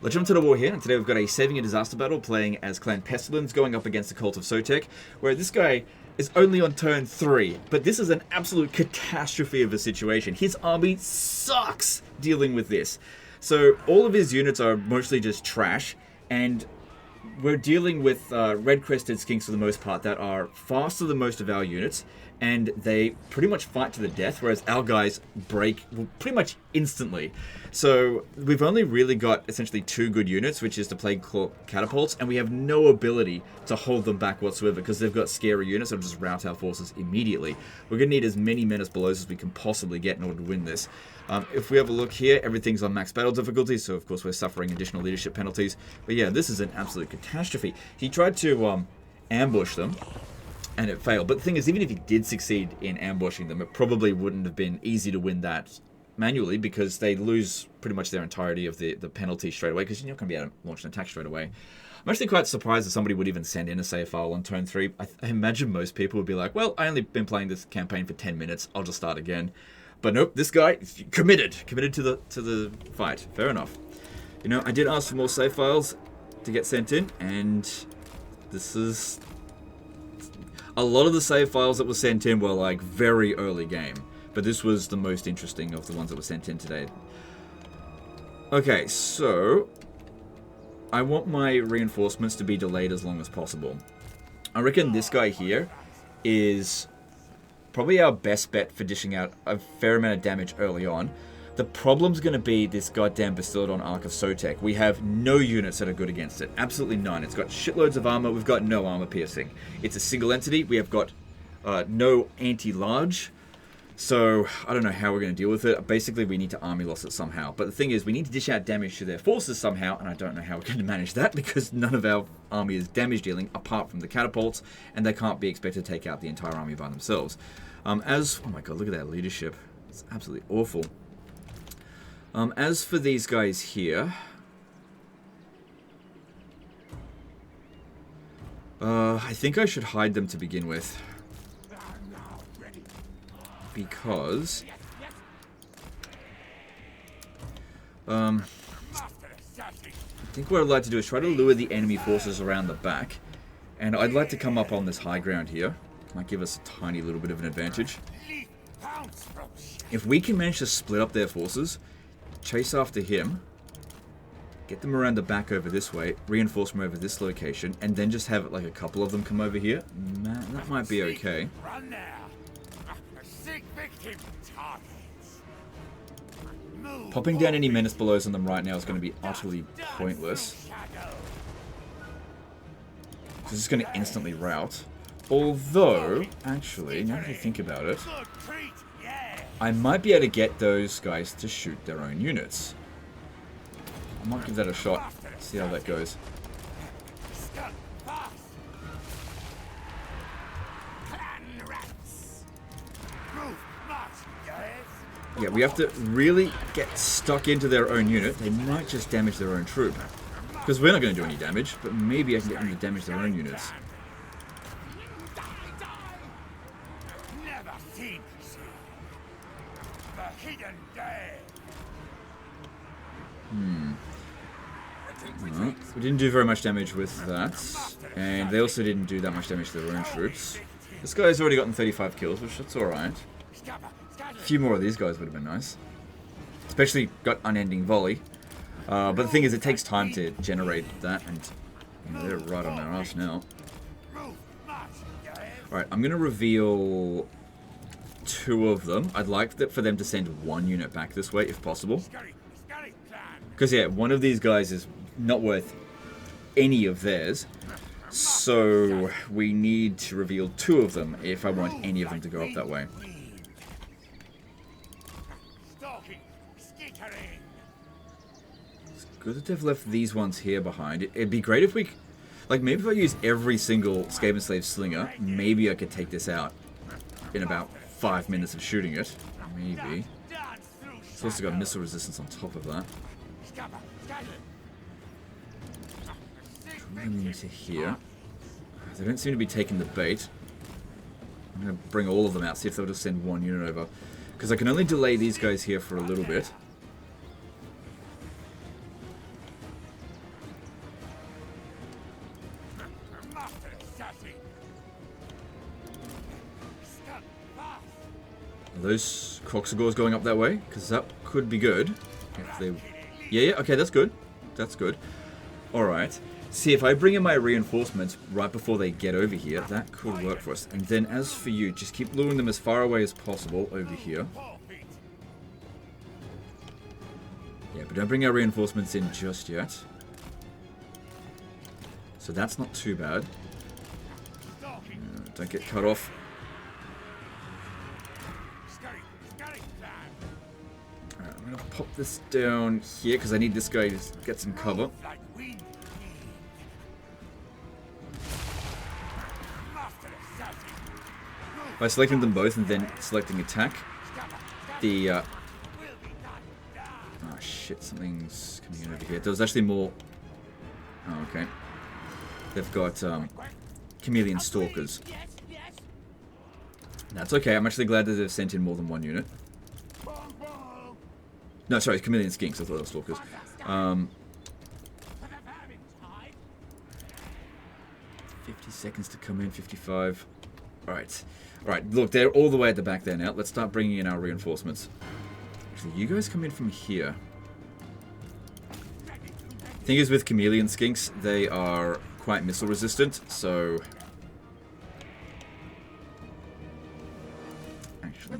Let's jump to the war here, and today we've got a Saving a Disaster battle playing as Clan Pestilence going up against the Cult of Sotek, where this guy is only on turn 3, but this is an absolute catastrophe of a situation. His army sucks dealing with this. So all of his units are mostly just trash, and we're dealing with red-crested skinks for the most part that are faster than most of our units, and they pretty much fight to the death, whereas our guys break pretty much instantly. So we've only really got essentially 2 good units, which is the Plague Claw catapults, and we have no ability to hold them back whatsoever because they've got scary units that will just rout our forces immediately. We're going to need as many Menace Belows as we can possibly get in order to win this. If we have a look here, everything's on max battle difficulty, so of course we're suffering additional leadership penalties. But yeah, this is an absolute catastrophe. He tried to ambush them, and it failed. But the thing is, even if he did succeed in ambushing them, it probably wouldn't have been easy to win that manually because they lose pretty much their entirety of the penalty straight away because you're not going to be able to launch an attack straight away. I'm actually quite surprised that somebody would even send in a save file on turn 3. I imagine most people would be like, well, I only been playing this campaign for 10 minutes, I'll just start again. But nope, this guy, committed to the fight. Fair enough. You know, I did ask for more save files to get sent in, and this is... A lot of the save files that were sent in were like very early game, but this was the most interesting of the ones that were sent in today. Okay, so I want my reinforcements to be delayed as long as possible. I reckon this guy here is probably our best bet for dishing out a fair amount of damage early on. The problem's going to be this goddamn Bastillodon Ark of Sotek. We have no units that are good against it. Absolutely none. It's got shitloads of armor. We've got no armor piercing. It's a single entity. We have got no anti-large. So I don't know how we're going to deal with it. Basically, we need to army loss it somehow. But the thing is, we need to dish out damage to their forces somehow, and I don't know how we're going to manage that because none of our army is damage dealing apart from the catapults, and they can't be expected to take out the entire army by themselves. Oh my god, look at that leadership. It's absolutely awful. As for these guys here, I think I should hide them to begin with, because I think what I'd like to do is try to lure the enemy forces around the back, and I'd like to come up on this high ground here. Might give us a tiny little bit of an advantage. If we can manage to split up their forces, chase after him, get them around the back over this way, reinforce them over this location, and then just have like a couple of them come over here, man, that might be okay. Popping down any Menace Belows on them right now is going to be utterly pointless. This is going to instantly rout. Although, actually, now that I think about it, I might be able to get those guys to shoot their own units. I might give that a shot, see how that goes. Yeah, we have to really get stuck into their own unit. They might just damage their own troop. Because we're not going to do any damage, but maybe I can get them to damage their own units. Well, we didn't do very much damage with that, and they also didn't do that much damage to their own troops. This guy's already gotten 35 kills, which that's alright. A few more of these guys would have been nice. Especially got unending volley. But the thing is, it takes time to generate that, and you know, they're right on our ass now. Alright, I'm going to reveal 2 of them. I'd like for them to send 1 unit back this way, if possible. Because, yeah, one of these guys is not worth any of theirs. So, we need to reveal 2 of them if I want any of them to go up that way. It's good that they've left these ones here behind. It'd be great if we... Like, maybe if I use every single Skaven Slave Slinger, maybe I could take this out in about 5 minutes of shooting it. Maybe. It's also got missile resistance on top of that. Coming into here. They don't seem to be taking the bait. I'm going to bring all of them out, see if they'll just send 1 unit over. Because I can only delay these guys here for a little bit. Are those Croxagores going up that way? Because that could be good. If they... Yeah, okay, that's good. That's good. Alright. See, if I bring in my reinforcements right before they get over here, that could work for us. And then as for you, just keep luring them as far away as possible over here. Yeah, but don't bring our reinforcements in just yet. So that's not too bad. Don't get cut off. Alright, I'm going to pop this down here because I need this guy to get some cover. By selecting them both and then selecting attack, the... oh shit, something's coming in over here. There was actually more... Oh, okay. They've got chameleon stalkers. That's okay, I'm actually glad that they've sent in more than one unit. No, sorry, chameleon skinks, I thought they were stalkers. 50 seconds to come in, 55. Alright. Alright, look, they're all the way at the back there now. Let's start bringing in our reinforcements. Actually, you guys come in from here. Thing is, with chameleon skinks, they are quite missile resistant, so... Actually,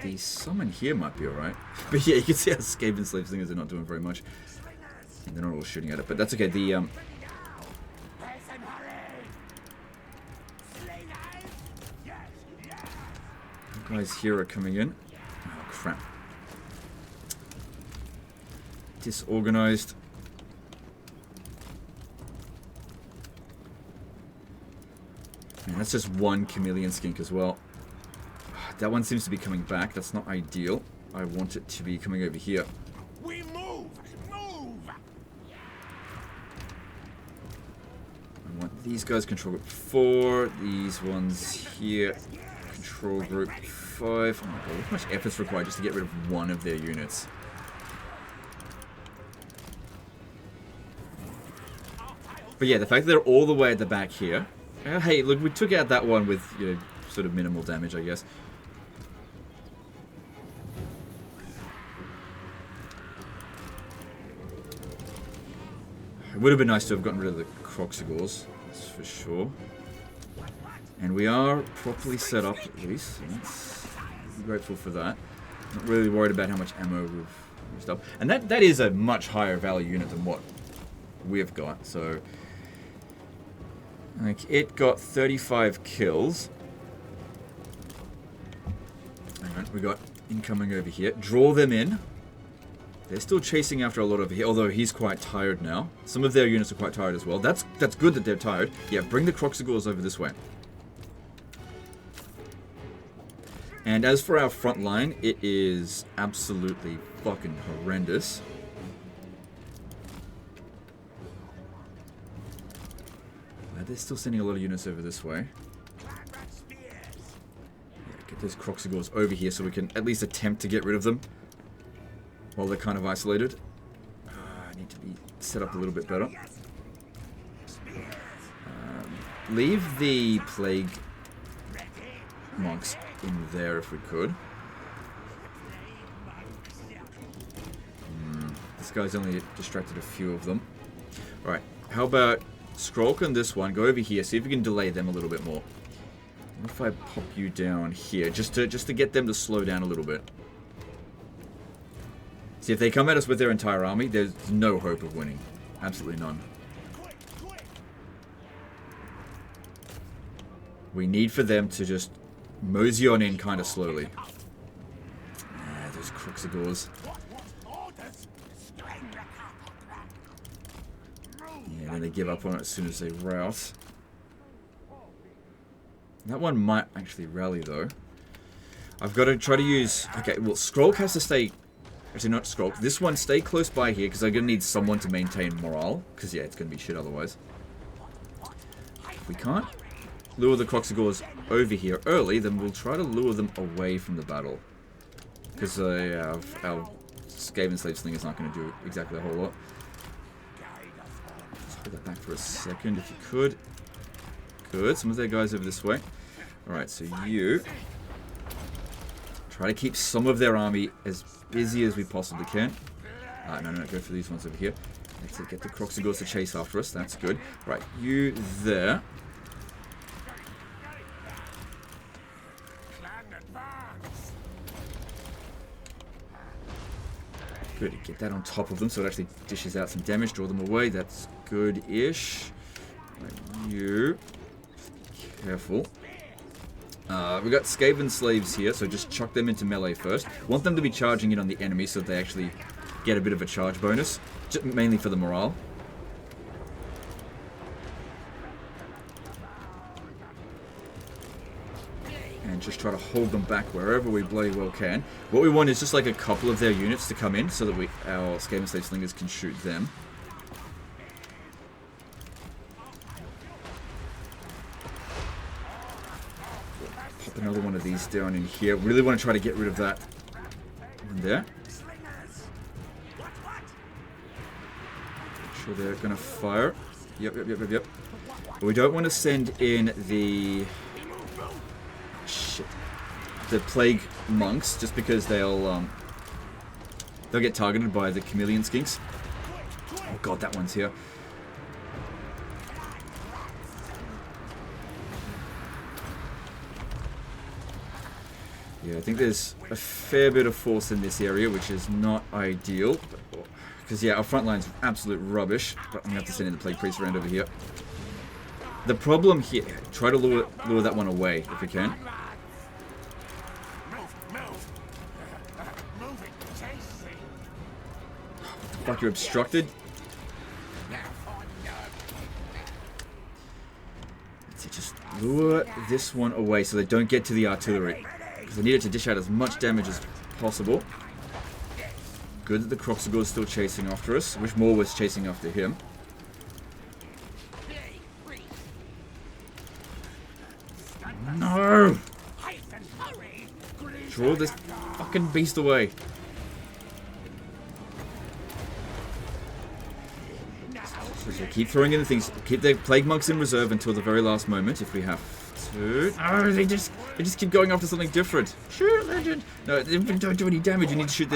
the summon here might be alright. But yeah, you can see how Skaven Slave Slingers are not doing very much. And they're not all shooting at it, but that's okay. The, guys here are coming in. Oh, crap. Disorganized. And that's just one chameleon skink as well. That one seems to be coming back. That's not ideal. I want it to be coming over here. We move! Move! I want these guys control group 4. These ones here control group 5. Oh my god, look how much effort's required just to get rid of one of their units. But yeah, the fact that they're all the way at the back here. Hey, look, we took out that one with, you know, sort of minimal damage, I guess. It would have been nice to have gotten rid of the Croxagores, that's for sure. And we are properly set up, at least. So I'm grateful for that. Not really worried about how much ammo we've used up. And that is a much higher value unit than what we've got, so... Like, it got 35 kills. Alright, we got incoming over here. Draw them in. They're still chasing after a lot over here, although he's quite tired now. Some of their units are quite tired as well. That's good that they're tired. Yeah, bring the Croxagores over this way. And as for our front line, it is absolutely fucking horrendous. They're still sending a lot of units over this way. Yeah, get those Croxagores over here so we can at least attempt to get rid of them while they're kind of isolated. I need to be set up a little bit better. Leave the plague monks in there if we could. This guy's only distracted a few of them. Alright, how about Skrulk on this one, go over here, see if we can delay them a little bit more. What if I pop you down here, just to get them to slow down a little bit. See, if they come at us with their entire army, there's no hope of winning. Absolutely none. We need for them to just mosey on in kind of slowly. Ah, those Croxagores. Yeah, then they give up on it as soon as they rout. That one might actually rally, though. I've got to try to use... Okay, well, Skrulk has to stay... Actually, not Skrulk. This one, stay close by here, because I'm going to need someone to maintain morale. Because, yeah, it's going to be shit otherwise. If we can't lure the Croxagores over here early, then we'll try to lure them away from the battle. Because our Skaven Slave Sling is not going to do exactly a whole lot. Let's hold that back for a second, if you could. Good. Some of their guys over this way. Alright, so you try to keep some of their army as busy as we possibly can. No, go for these ones over here. Let's get the Croxigors to chase after us. That's good. Right, you there. Good, get that on top of them so it actually dishes out some damage. Draw them away. That's good-ish. Right, you. Careful. We got Skaven slaves here, so just chuck them into melee first. Want them to be charging in on the enemy so that they actually get a bit of a charge bonus. Just mainly for the morale. And just try to hold them back wherever we bloody well can. What we want is just like a couple of their units to come in so that our Skaven slave slingers can shoot them. Pop another one of these down in here. Really want to try to get rid of that in there. Sure they're going to fire. Yep. But we don't want to send in the... Shit. The plague monks, just because they'll get targeted by the chameleon skinks. Oh god, that one's here. Yeah, I think there's a fair bit of force in this area, which is not ideal. Because, yeah, our front line's absolute rubbish. But I'm going to have to send in the plague priest around over here. The problem here... Try to lure that one away, if we can. What the fuck, you're obstructed? Let's see, just lure this one away so they don't get to the artillery. Because I need it to dish out as much damage as possible. Good that the Croxigor is still chasing after us. Wish more was chasing after him. No! Draw this fucking beast away. So keep throwing in the things. Keep the plague monks in reserve until the very last moment if we have to. Oh, they just keep going after something different. Shoot, legend! No, they don't do any damage. You need to shoot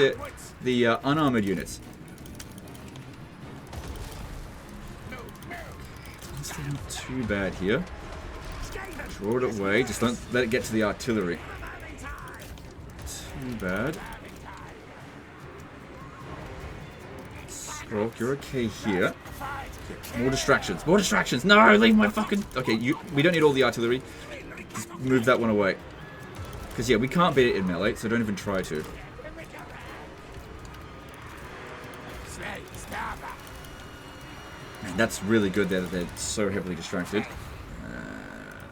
the unarmored units. It's not too bad here. Draw it away. Just don't let it get to the artillery. Too bad. Stroke, you're okay here. More distractions. More distractions. No, leave my fucking... Okay, we don't need all the artillery. Just move that one away. Because, yeah, we can't beat it in melee, so don't even try to. Man, that's really good there that they're so heavily distracted.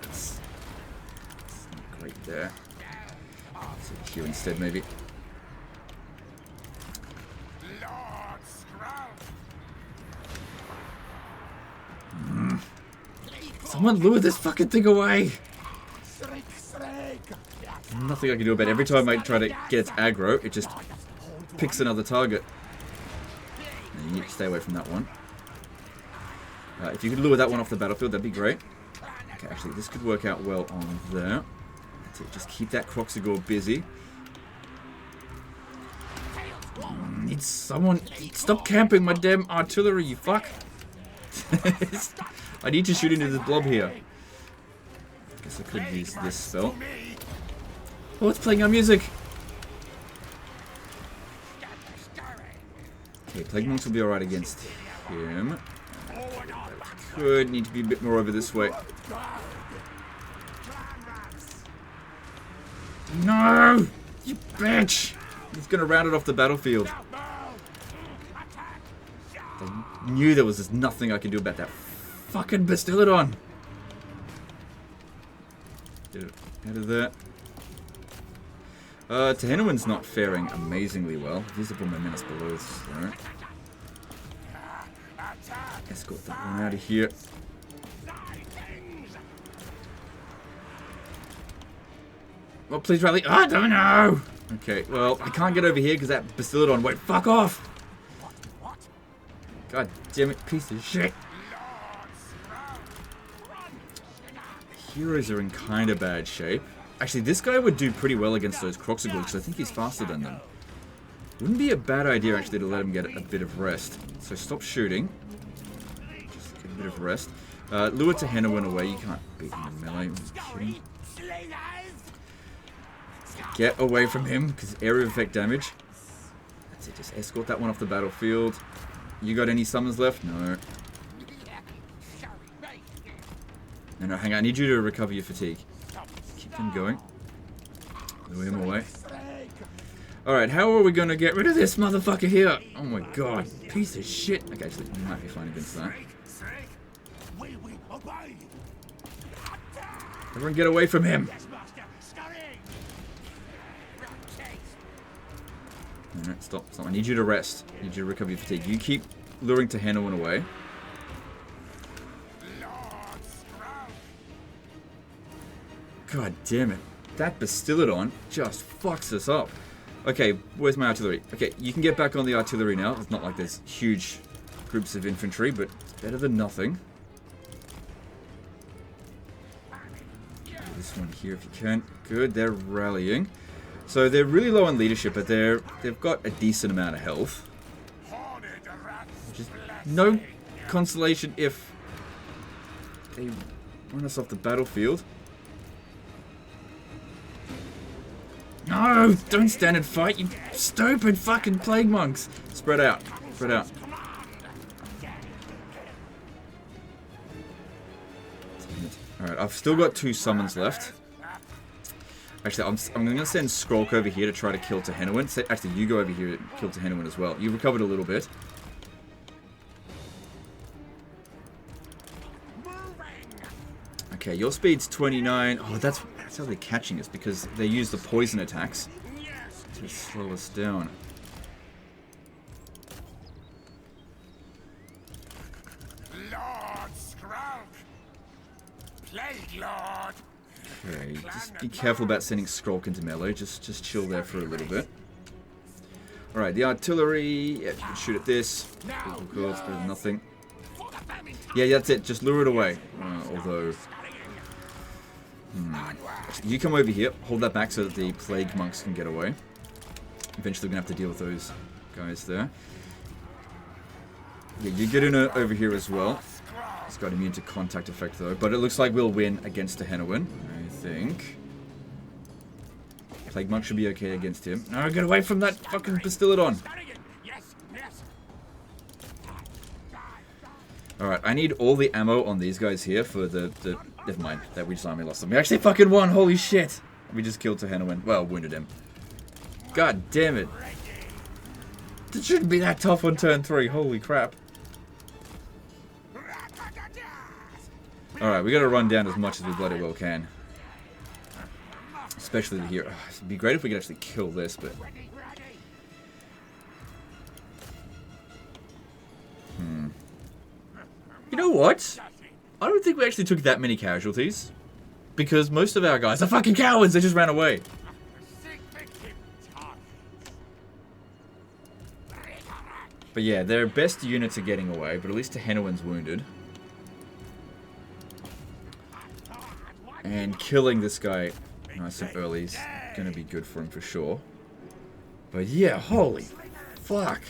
It's not great there. Let's here instead, maybe. Someone lure this fucking thing away! Nothing I can do about it. Every time I try to get its aggro, it just picks another target. And you need to stay away from that one. If you could lure that one off the battlefield, that'd be great. Okay, actually, this could work out well on there. That's it. Just keep that Croxigor busy. Need someone... Stop camping my damn artillery, you fuck! I need to shoot into this blob here. Guess I could use this spell. Oh, it's playing our music! Okay, Plague Monks will be alright against him. Could need to be a bit more over this way. No! You bitch! He's gonna round it off the battlefield. I knew there was just nothing I could do about that fucking Bastillodon. Get it out of there. Tehenuan's not faring amazingly well. Visible menace below, so. Escort that one out of here. Oh, please rally. I don't know! Okay, well, I can't get over here because that Bastillodon won't fuck off! God damn it, piece of shit. heroes are in kind of bad shape. Actually, this guy would do pretty well against those Kroxigors because I think he's faster than them. Wouldn't be a bad idea, actually, to let him get a bit of rest. So stop shooting. Just get a bit of rest. Lure to Henowin away. You can't beat him in melee. Are you kidding? Get away from him, because area effect damage. That's it. Just escort that one off the battlefield. You got any summons left? No. No, hang on. I need you to recover your fatigue. Keep him going. Lure him away. Alright, how are we going to get rid of this motherfucker here? Oh my god. Piece of shit. Okay, actually, we might be fine against that. Everyone get away from him. Alright, stop. I need you to rest. I need you to recover your fatigue. You keep luring to Henowin away. God damn it. That Bastillodon just fucks us up. Okay, where's my artillery? Okay, you can get back on the artillery now. It's not like there's huge groups of infantry, but it's better than nothing. This one here if you can. Good, they're rallying. So they're really low on leadership, but they've got a decent amount of health. Just no consolation if they run us off the battlefield. No! Don't stand and fight, you stupid fucking plague monks! Spread out. Spread out. Alright, I've still got 2 summons left. Actually, I'm going to send Skrolk over here to try to kill Tehenowin. Actually, you go over here to kill Tehenowin as well. You recovered a little bit. Okay, your speed's 29. Oh, that's how they're catching us, because they use the poison attacks to slow us down. Lord Skrolk, Plague Lord. Okay, just be careful about sending Skrolk into melee. Just chill there for a little bit. Alright, the artillery. Yeah, you can shoot at this. Cool, it's better than nothing. Yeah, that's it. Just lure it away. Although... You come over here. Hold that back so that the plague monks can get away. Eventually we're going to have to deal with those guys there. Yeah, you get in over here as well. It's got immune to contact effect though. But it looks like we'll win against Tehenowin, I think. Plague monk should be okay against him. No, get away from that fucking Bastillodon. Alright, I need all the ammo on these guys here for the never mind, that we just army lost them. We actually fucking won, holy shit! We just killed Tehenowin. Well, wounded him. God damn it. It shouldn't be that tough on turn 3, holy crap. Alright, we gotta run down as much as we bloody well can. Especially the hero. It'd be great if we could actually kill this, but... You know what? I don't think we actually took that many casualties. Because most of our guys are fucking cowards, they just ran away. But yeah, their best units are getting away, but at least Tehenowin's wounded. And killing this guy nice and early is going to be good for him for sure. But yeah, holy fuck.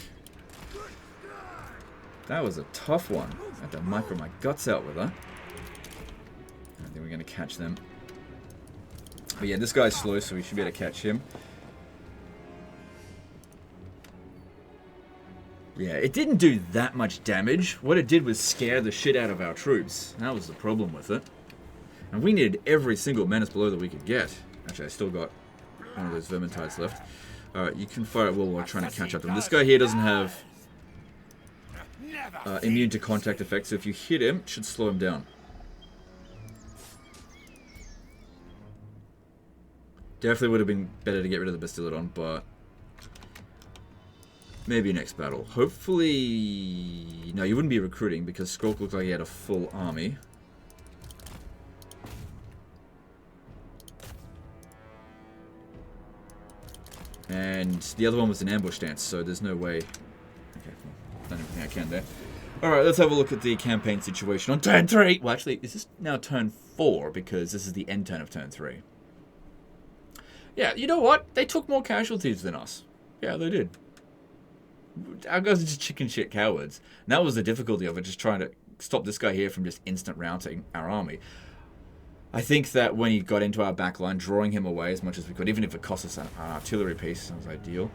That was a tough one. I had to micro my guts out with her. I think we're going to catch them. But yeah, this guy's slow, so we should be able to catch him. Yeah, it didn't do that much damage. What it did was scare the shit out of our troops. That was the problem with it. And we needed every single menace below that we could get. Actually, I still got one of those Vermintides left. Alright, you can fire at will while trying to catch up to him. This guy here doesn't have immune to contact effect, so if you hit him, it should slow him down. Definitely would have been better to get rid of the Bastillodon, but maybe next battle. Hopefully... No, you wouldn't be recruiting because Skrolk looked like he had a full army. And the other one was an ambush stance, so there's no way... Okay, done everything I can there. Alright, let's have a look at the campaign situation on turn 3. Well, actually, is this now turn 4? Because this is the end turn of turn 3. Yeah, you know what? They took more casualties than us. Yeah, they did. Our guys are just chicken shit cowards. And that was the difficulty of it, just trying to stop this guy here from just instant routing our army. I think that when he got into our backline, drawing him away as much as we could, even if it cost us an artillery piece, sounds ideal.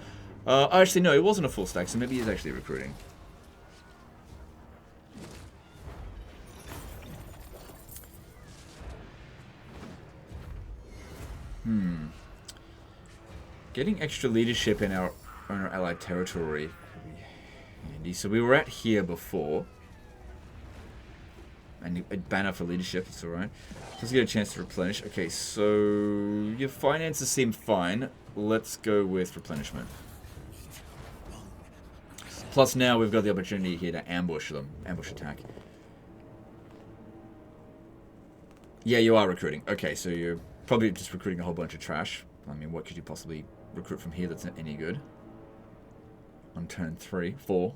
Actually, no, it wasn't a full stack, so maybe he's actually recruiting. Getting extra leadership in our allied territory would be handy. So we were at here before. And a banner for leadership, that's alright. Let's get a chance to replenish. Okay, so your finances seem fine. Let's go with replenishment. Plus now we've got the opportunity here to ambush them. Ambush attack. Yeah, you are recruiting. Okay, so you're probably just recruiting a whole bunch of trash. I mean, what could you possibly recruit from here that's not any good? On turn 3, 4.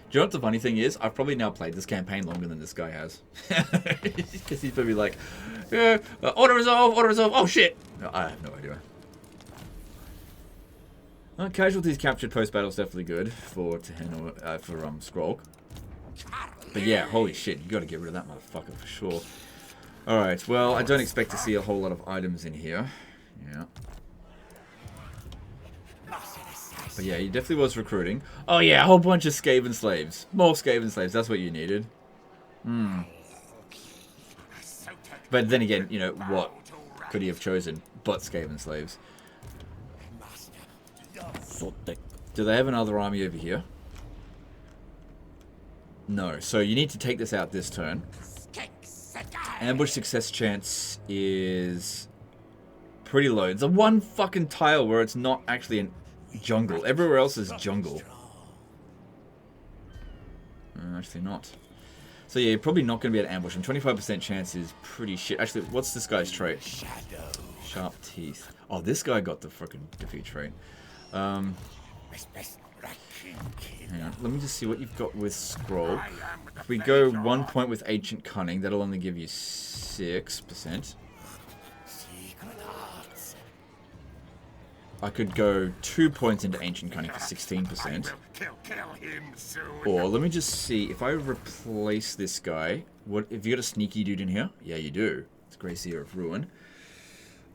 Do you know what the funny thing is? I've probably now played this campaign longer than this guy has. Because he's probably like, yeah, auto-resolve, oh shit! No, I have no idea. Casualties captured post-battle is definitely good for Skrulk. But yeah, holy shit, you gotta get rid of that motherfucker for sure. Alright, well, I don't expect to see a whole lot of items in here. Yeah. But yeah, he definitely was recruiting. Oh yeah, a whole bunch of Skaven slaves. More Skaven slaves, that's what you needed. But then again, you know, what could he have chosen but Skaven slaves? Do they have another army over here? No, so you need to take this out this turn. Ambush success chance is pretty low. It's a one fucking tile where it's not actually an jungle. Everywhere else is jungle. Actually not. So yeah, you're probably not going to be able to ambush him. 25% chance is pretty shit. Actually, what's this guy's trait? Sharp teeth. Oh, this guy got the freaking defeat trait. Hang on, let me just see what you've got with Scroll. If we go 1 point with Ancient Cunning, that'll only give you 6%. I could go 2 points into Ancient Cunning for 16%. Or let me just see, if I replace this guy, what if you got a sneaky dude in here? Yeah, you do. It's Gracier of Ruin.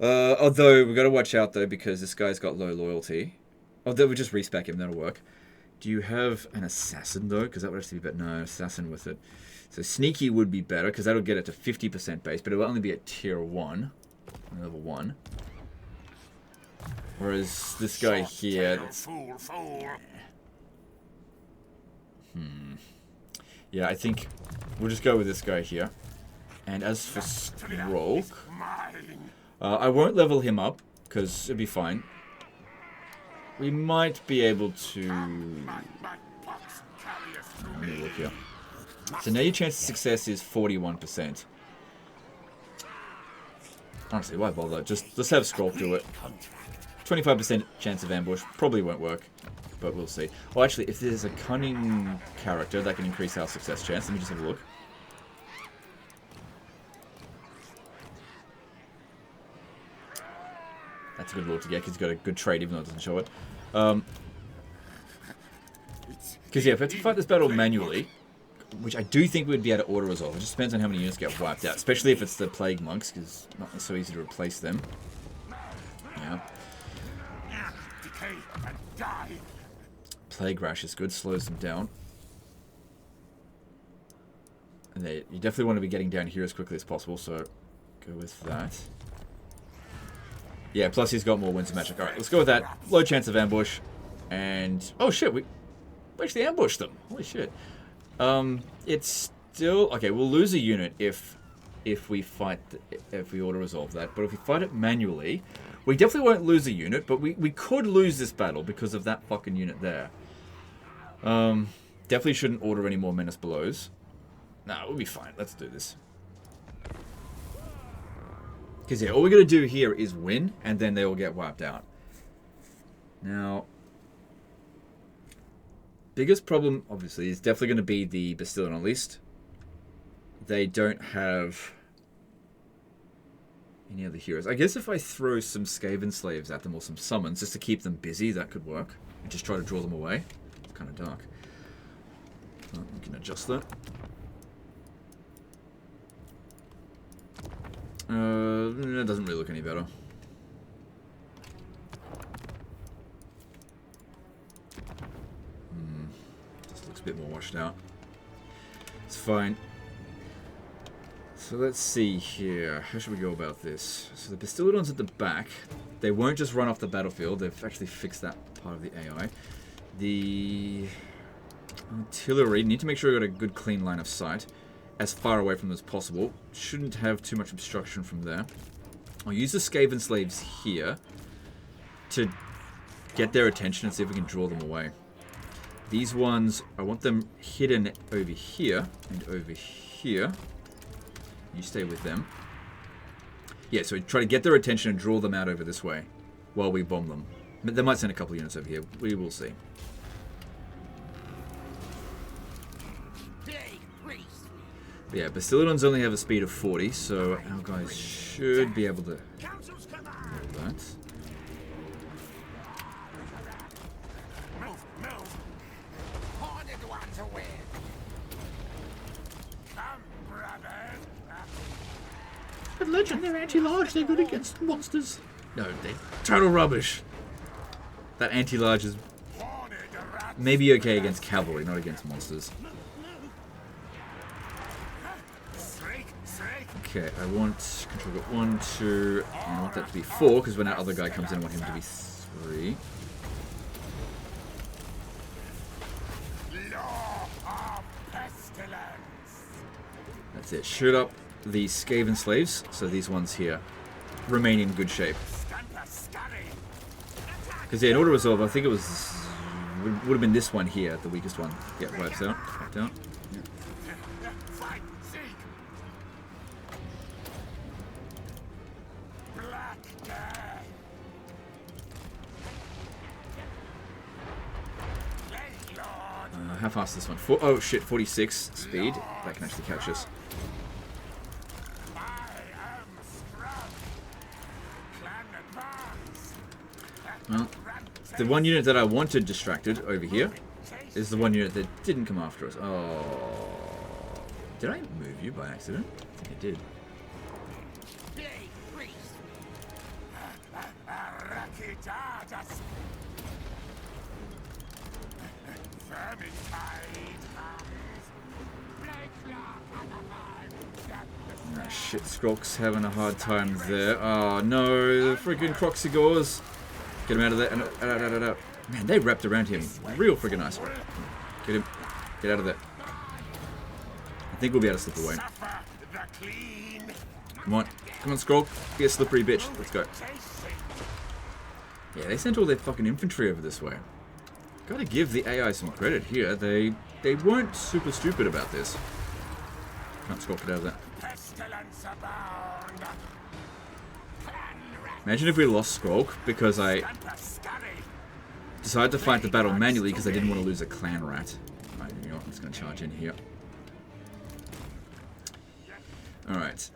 Although, we've got to watch out though, because this guy's got low loyalty. Oh, we just respec him, that'll work. Do you have an assassin though? Because that would actually be better. No, assassin with it. So sneaky would be better, because that'll get it to 50% base, but it will only be at tier 1. Level 1. Whereas this guy here... That's... Yeah, I think we'll just go with this guy here. And as for Stroke... I won't level him up, because it'll be fine. We might be able to... Let me look here. So now your chance of success is 41%. Honestly, why bother? Let's have Skrulk do it. 25% chance of ambush. Probably won't work, but we'll see. Well, actually, if there's a cunning character, that can increase our success chance. Let me just have a look. That's a good lord to get, because he's got a good trait, even though it doesn't show it. Because, yeah, if we have to fight this battle manually, which I do think we'd be able to auto-resolve. It just depends on how many units get wiped out, especially if it's the Plague Monks, because it's not so easy to replace them. Yeah. Plague Rash is good, slows them down. And you definitely want to be getting down here as quickly as possible, so go with that. Yeah, plus he's got more Winds of Magic. Alright, let's go with that. Low chance of ambush. And... oh shit, we actually ambushed them. Holy shit. It's still... okay, we'll lose a unit if we fight... if we auto-resolve that. But if we fight it manually... we definitely won't lose a unit, but we could lose this battle because of that fucking unit there. Definitely shouldn't order any more Menace Belows. Nah, we'll be fine. Let's do this. Because, yeah, all we're going to do here is win, and then they all get wiped out. Now, biggest problem, obviously, is definitely going to be the Bastillon at least. They don't have any other heroes. I guess if I throw some Skaven slaves at them or some summons just to keep them busy, that could work. And just try to draw them away. It's kind of dark. Oh, we can adjust that. It doesn't really look any better. Just looks a bit more washed out. It's fine. So let's see here. How should we go about this? So the Bastillodons at the back, they won't just run off the battlefield. They've actually fixed that part of the AI. The artillery, need to make sure we've got a good clean line of sight. As far away from them as possible. Shouldn't have too much obstruction from there. I'll use the Skaven slaves here to get their attention and see if we can draw them away. These ones, I want them hidden over here and over here. You stay with them. Yeah, so we try to get their attention and draw them out over this way while we bomb them. But they might send a couple units over here. We will see. But yeah, Bastillodons only have a speed of 40, so our guys should be able to do that. But legend, they're anti-large, they're good against monsters. No, they're total rubbish. That anti-large is maybe okay against cavalry, not against monsters. Okay, I want control got 1, 2, and I want that to be 4, because when that other guy comes in, I want him to be 3. That's it. Shoot up the Skaven slaves, so these ones here remain in good shape. Because yeah, in order to resolve, I think it would have been this one here, the weakest one. Yeah, wipes out. Wiped out. How fast is this one? Oh shit, 46 speed. That can actually catch us. Well, the one unit that I wanted distracted over here is the one unit that didn't come after us. Oh. Did I move you by accident? I think I did. Ah, shit, Skrulk's having a hard time there. Oh no, the freaking Croxigores. Get him out of there. Out. Man, they wrapped around him real freaking nice. Get him. Get out of there. I think we'll be able to slip away. Come on. Come on, Skrulk. Be a slippery bitch. Let's go. Yeah, they sent all their fucking infantry over this way. Gotta give the AI some credit here. They weren't super stupid about this. Can't Skrulk it out of that. Imagine if we lost Skrulk because I decided to fight the battle manually because I didn't want to lose a clan rat. Right, you know what? I'm just going to charge in here. Alright.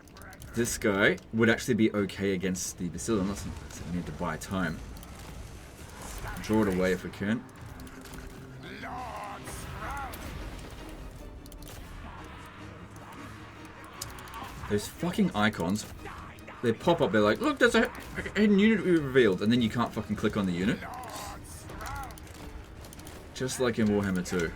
This guy would actually be okay against the Bastillon unless we need to buy time. Draw it away if we can. Those fucking icons, they pop up, they're like, look, there's a hidden unit we revealed, and then you can't fucking click on the unit. Just like in Warhammer 2.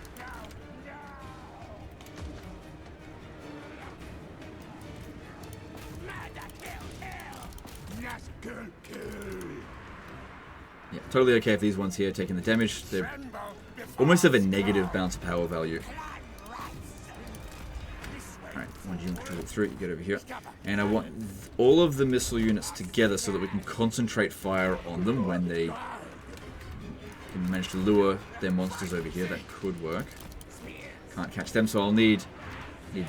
Yeah, totally okay if these ones here are taking the damage. They almost have a negative bounce of power value. Alright, once you control it through it, you get over here. And I want all of the missile units together so that we can concentrate fire on them when they can manage to lure their monsters over here. That could work. Can't catch them, so I'll need the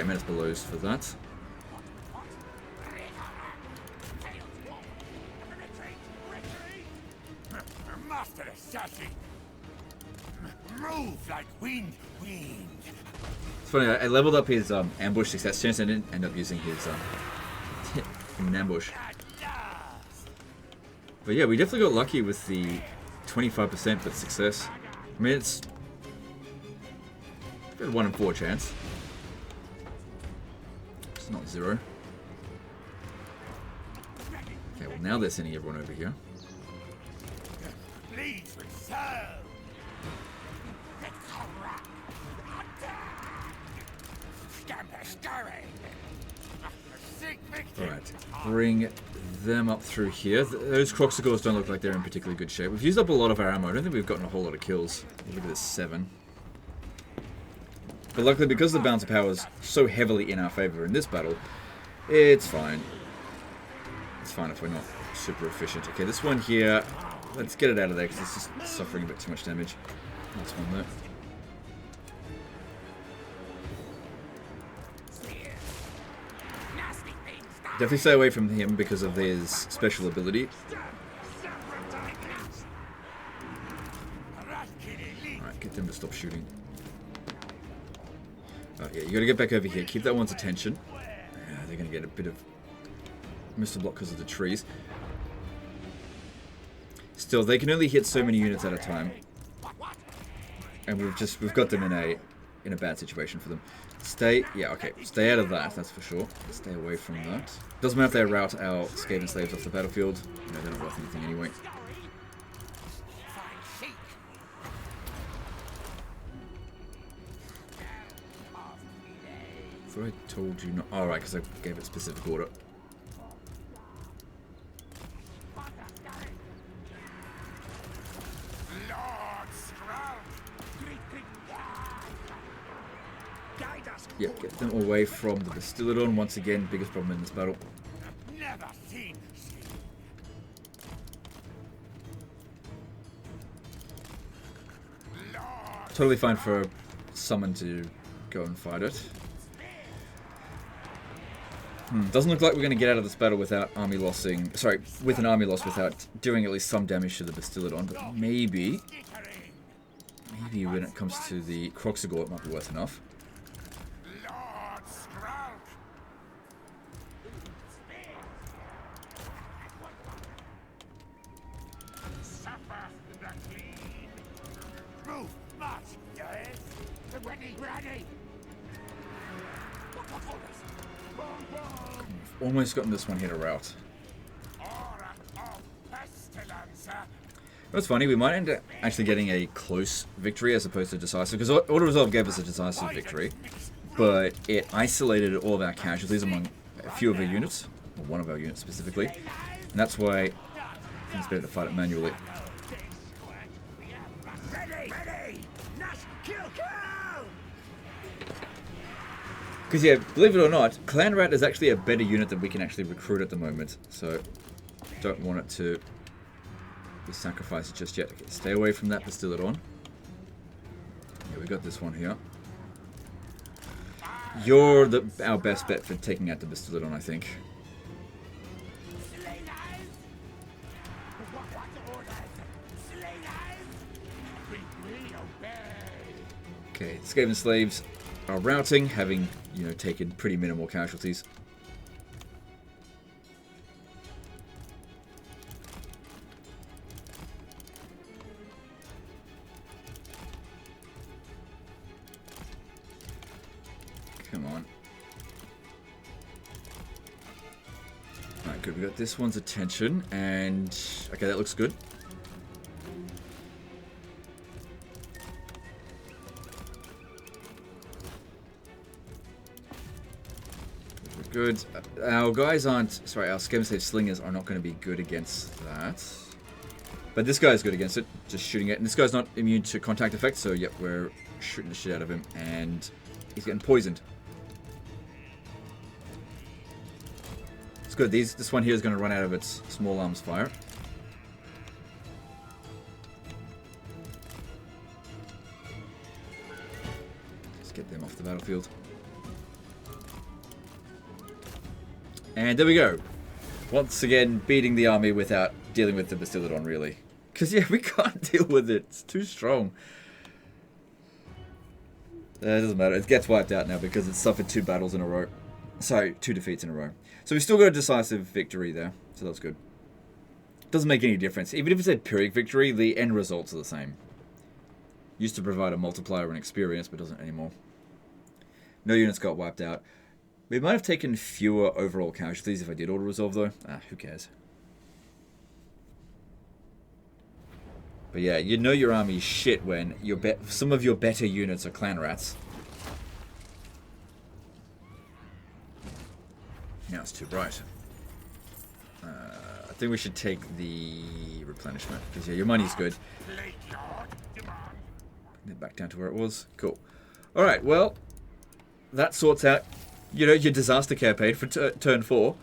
menace belows for that. Move like wind. It's funny, I leveled up his ambush success chance and didn't end up using his an ambush. But yeah, we definitely got lucky with the 25% but success. I mean, it's a 1 in 4 chance. It's not 0. Okay, well now they're sending everyone over here. Please serve. Alright, bring them up through here. Those Croxagores don't look like they're in particularly good shape. We've used up a lot of our ammo. I don't think we've gotten a whole lot of kills. Look at this, 7. But luckily, because the balance of power is so heavily in our favor in this battle, it's fine. It's fine if we're not super efficient. Okay, this one here, let's get it out of there because it's just suffering a bit too much damage. That's one there. Definitely stay away from him because of his special ability. Alright, get them to stop shooting. Yeah, you gotta get back over here. Keep that one's attention. They're gonna get a bit of Mr. Block because of the trees. Still, they can only hit so many units at a time. And we've got them in a bad situation for them. Stay out of that, that's for sure. Stay away from that. Doesn't matter if they rout our Skaven slaves off the battlefield. You know, they're not worth anything anyway. I thought I told you not. Oh, right, because I gave it specific order. Yep, get them away from the Bastillodon. Once again, biggest problem in this battle. Never seen. Totally fine for someone to go and fight it. Doesn't look like we're going to get out of this battle without army lossing. Sorry, with an army loss without doing at least some damage to the Bastillodon. But maybe when it comes to the Croxagore, it might be worth enough. Almost gotten this one here to rout. That's funny, we might end up actually getting a close victory as opposed to decisive, because Auto Resolve gave us a decisive victory, but it isolated all of our casualties among a few of our units, or one of our units specifically, and that's why it's better to fight it manually. Because yeah, believe it or not, Clan Rat is actually a better unit that we can actually recruit at the moment. So, don't want it to be sacrificed just yet. Okay, stay away from that Bastillodon. Yeah, we got this one here. You're our best bet for taking out the Bastillodon, I think. Okay, Skaven slaves are routing, having, you know, taken pretty minimal casualties. Come on. Alright, good. We got this one's attention, and okay, that looks good. Good. Our guys aren't... Sorry, our Skaven Slave Slingers are not going to be good against that. But this guy's good against it, just shooting it. And this guy's not immune to contact effects, so yep, we're shooting the shit out of him. And he's getting poisoned. It's good. This one here is going to run out of its small arms fire. Let's get them off the battlefield. And there we go. Once again, beating the army without dealing with the Bastillodon, really. Because, yeah, we can't deal with it. It's too strong. It doesn't matter. It gets wiped out now because it's suffered 2 battles in a row. So, 2 defeats in a row. So we still got a decisive victory there. So that's good. Doesn't make any difference. Even if it's a Pyrrhic victory, the end results are the same. Used to provide a multiplier in experience, but doesn't anymore. No units got wiped out. We might have taken fewer overall casualties if I did auto-resolve, though. Who cares? But yeah, you know your army's shit when some of your better units are clan rats. Now it's too bright. I think we should take the replenishment, because yeah, your money's good. Get back down to where it was. Cool. Alright, well, that sorts out, you know, your disaster campaign for turn 4.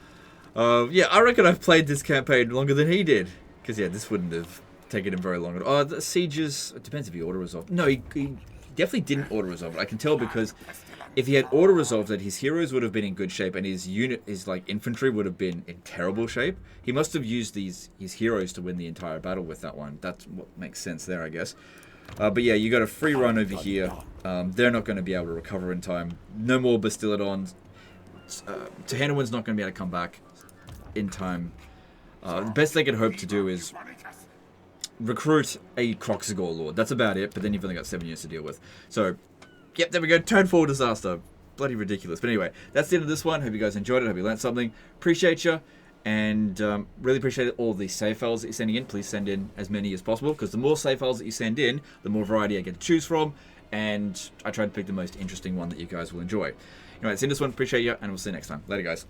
Yeah, I reckon I've played this campaign longer than he did. Because, yeah, this wouldn't have taken him very long. Oh, the sieges, it depends if he auto-resolved. No, he definitely didn't auto-resolve it. I can tell because if he had auto-resolved it, his heroes would have been in good shape and his infantry would have been in terrible shape. He must have used his heroes to win the entire battle with that one. That's what makes sense there, I guess. But yeah, you got a free run over here. They're not going to be able to recover in time. No more Bastiladons. Tehenowin's not going to be able to come back in time. The best they could hope to do is recruit a Croxigor Lord. That's about it, but then you've only got 7 years to deal with. So, yep, there we go. Turn 4 disaster. Bloody ridiculous. But anyway, that's the end of this one. Hope you guys enjoyed it. Hope you learned something. Appreciate you. And really appreciate all the save files that you're sending in. Please send in as many as possible, because the more save files that you send in, the more variety I get to choose from. And I try to pick the most interesting one that you guys will enjoy. Anyway, that's the end of this one. Appreciate you, and we'll see you next time. Later, guys.